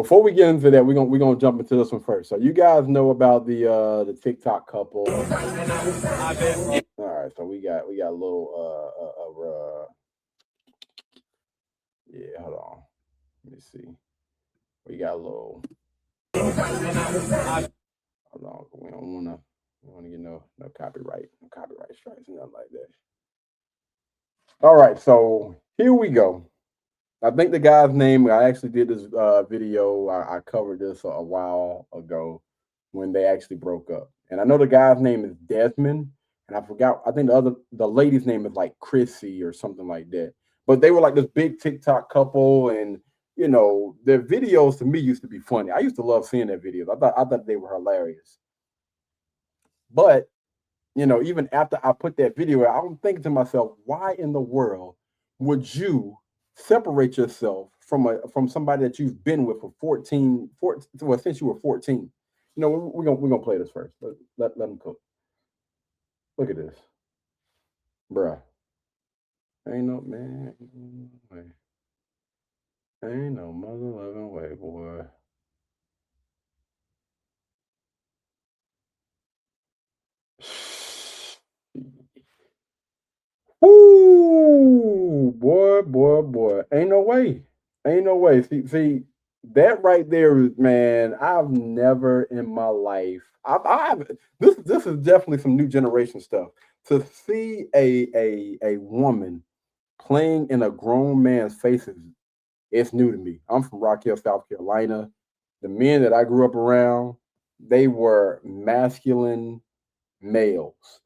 Before we get into that, we're gonna jump into this one first. So you guys know about the TikTok couple. All right, so we got a little yeah, hold on. Let me see. We got a little hold on. We don't wanna get no copyright strikes, nothing like that. All right, so here we go. I think the guy's name. I actually did this video. I covered this a while ago when they actually broke up, and I know the guy's name is Desmond, and I forgot. I think the lady's name is like Krissy or something like that. But they were like this big TikTok couple, and their videos to me used to be funny. I used to love seeing their videos. I thought they were hilarious. But even after I put that video out, I'm thinking to myself, why in the world would you separate yourself from somebody that you've been with for 14, well, since you were 14? We're gonna play this first. Let them cook. Look at this, bruh. Ain't no man, way. Ain't no mother loving way, boy. Ooh, boy. Ain't no way. Ain't no way. See, that right there is, man, I've never in my life. I've this is definitely some new generation stuff. To see a woman playing in a grown man's faces, it's new to me. I'm from Rock Hill, South Carolina. The men that I grew up around, they were masculine males,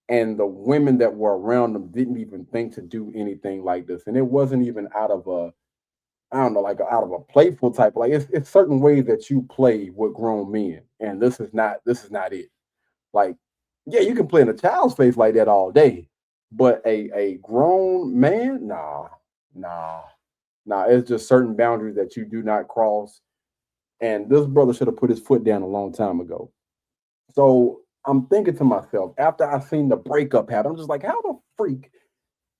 and the women that were around them didn't even think to do anything like this. And it wasn't even out of a, I don't know, like out of a playful type. Like it's certain ways that you play with grown men, and this is not it. Like, yeah, you can play in a child's face like that all day, but a grown man, nah, nah. It's just certain boundaries that you do not cross. And this brother should have put his foot down a long time ago. So I'm thinking to myself, after I seen the breakup happen, I'm just like, how the freak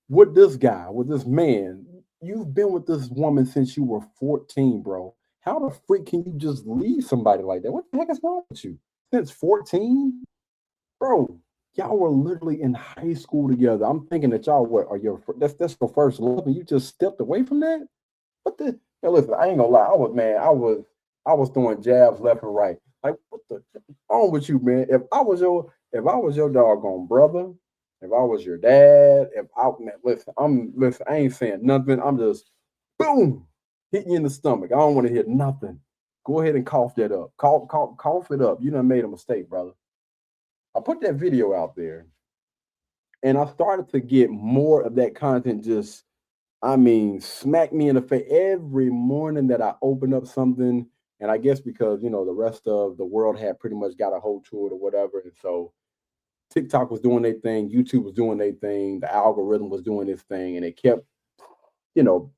would this guy, with this man, you've been with this woman since you were 14, bro. How the freak can you just leave somebody like that? What the heck is wrong with you? Since 14? Bro, y'all were literally in high school together. I'm thinking that y'all what are your that's your first love, and you just stepped away from that? What the listen, I ain't gonna lie. I was throwing jabs left and right. Like, what the wrong with you, man? If I was your doggone brother, if I was your dad, if I man, listen, I ain't saying nothing. I'm just boom, hitting you in the stomach. I don't want to hear nothing. Go ahead and cough that up. Cough it up. You done made a mistake, brother. I put that video out there, and I started to get more of that content just, I mean, smack me in the face every morning that I open up something. And I guess because, the rest of the world had pretty much got a hold to it or whatever. And so TikTok was doing their thing, YouTube was doing their thing, the algorithm was doing its thing, and it kept, you know,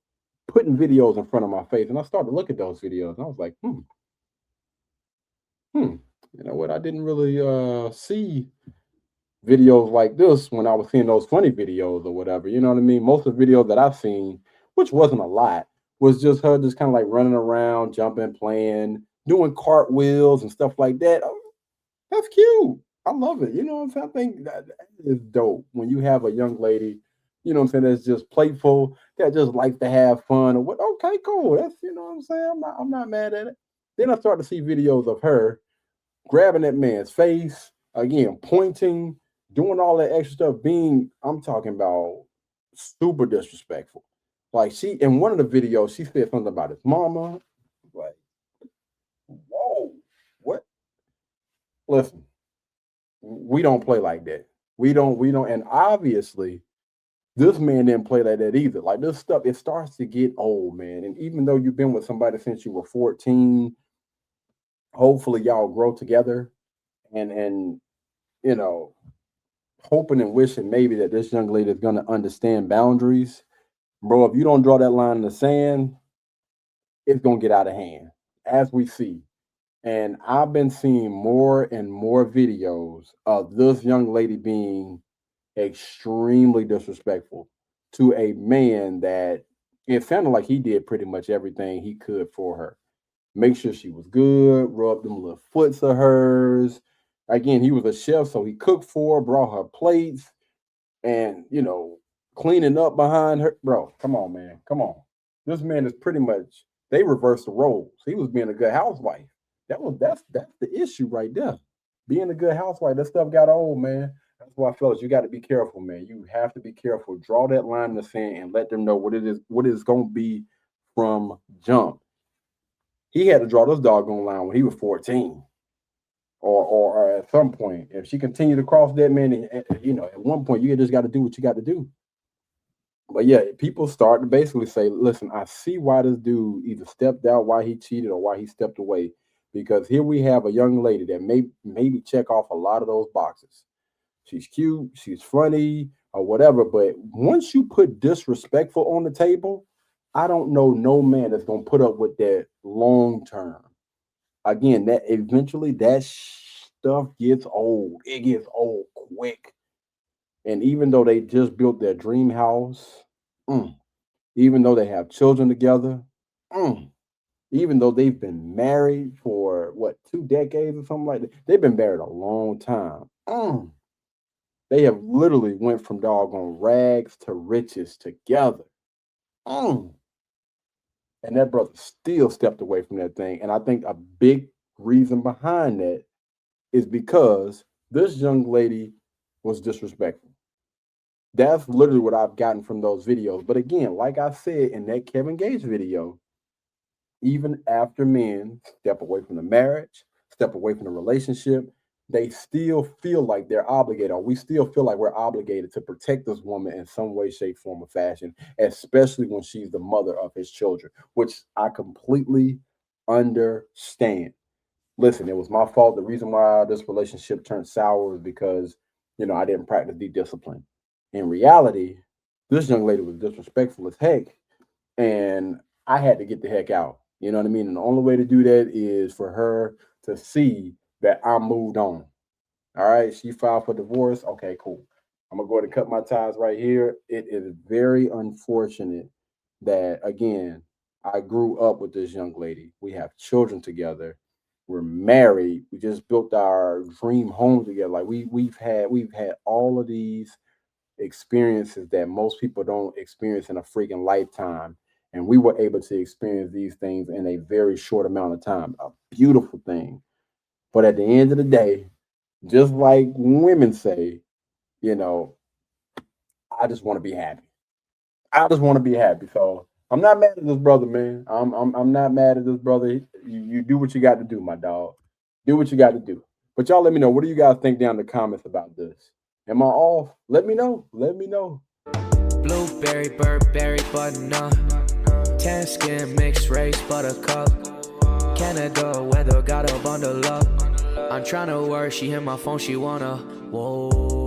putting videos in front of my face. And I started to look at those videos and I was like, hmm, you know what? I didn't really see videos like this when I was seeing those funny videos or whatever. You know what I mean? Most of the videos that I've seen, which wasn't a lot, was just her just kind of like running around, jumping, playing, doing cartwheels and stuff like that. Oh, that's cute. I love it. You know what I'm saying? I think that is dope when you have a young lady, you know what I'm saying, that's just playful, that just likes to have fun or what. Okay, cool. That's, you know what I'm saying? I'm not mad at it. Then I start to see videos of her grabbing that man's face, again, pointing, doing all that extra stuff, being, I'm talking about super disrespectful. Like she, in one of the videos, she said something about his mama. Like, whoa, what? Listen, we don't play like that. We don't, and obviously, this man didn't play like that either. Like this stuff, it starts to get old, man. And even though you've been with somebody since you were 14, hopefully y'all grow together and you know, hoping and wishing maybe that this young lady is going to understand boundaries. Bro, if you don't draw that line in the sand, it's going to get out of hand, as we see. And I've been seeing more and more videos of this young lady being extremely disrespectful to a man that it sounded like he did pretty much everything he could for her. make sure she was good, rub them little foots of hers. Again, he was a chef, so he cooked for her, brought her plates, and cleaning up behind her. Bro, come on, man, come on. This man is pretty much, they reversed the roles. He was being a good housewife. That's the issue right there. Being a good housewife, that stuff got old, man. That's why, fellas, you got to be careful, man. You have to be careful. Draw that line in the sand and let them know what it is going to be from jump. He had to draw this doggone line when he was 14, or at some point. If she continued to cross that, man, at one point you just got to do what you got to do. But yeah, people start to basically say, listen, I see why this dude either stepped out, why he cheated, or why he stepped away. Because here we have a young lady that maybe check off a lot of those boxes. She's cute, she's funny, or whatever. But once you put disrespectful on the table, I don't know no man that's gonna put up with that long term. Again, that eventually that stuff gets old. It gets old quick. And even though they just built their dream house, mm, even though they have children together, mm, even though they've been married for what, 2 decades or something like that, they've been married a long time. They have literally went from doggone rags to riches together. Mm. And that brother still stepped away from that thing. And I think a big reason behind that is because this young lady was disrespectful. That's literally what I've gotten from those videos. But again, like I said in that Kevin Gates video, even after men step away from the marriage, step away from the relationship, they still feel like they're obligated, or we still feel like we're obligated to protect this woman in some way, shape, form, or fashion, especially when she's the mother of his children, which I completely understand. Listen, it was my fault. The reason why this relationship turned sour was because, I didn't practice the discipline. In reality, this young lady was disrespectful as heck, and I had to get the heck out. You know what I mean? And the only way to do that is for her to see that I moved on. All right, she filed for divorce. Okay, cool. I'm gonna go ahead and cut my ties right here. It is very unfortunate that, again, I grew up with this young lady. We have children together. We're married. We just built our dream home together. Like we've had all of these experiences that most people don't experience in a freaking lifetime. And we were able to experience these things in a very short amount of time. A beautiful thing. But at the end of the day, just like women say, you know, I just want to be happy. I just want to be happy. So I'm not mad at this brother, man. I'm not mad at this brother. You do what you got to do, my dog. Do what you got to do. But y'all let me know. What do you guys think down in the comments about this? Am I off? Let me know. Let me know. Blueberry, Burberry, button-up. Tan skin, mixed race, buttercup. Canada weather, got a bundle up. I'm tryna work, she hit my phone, she wanna. Whoa.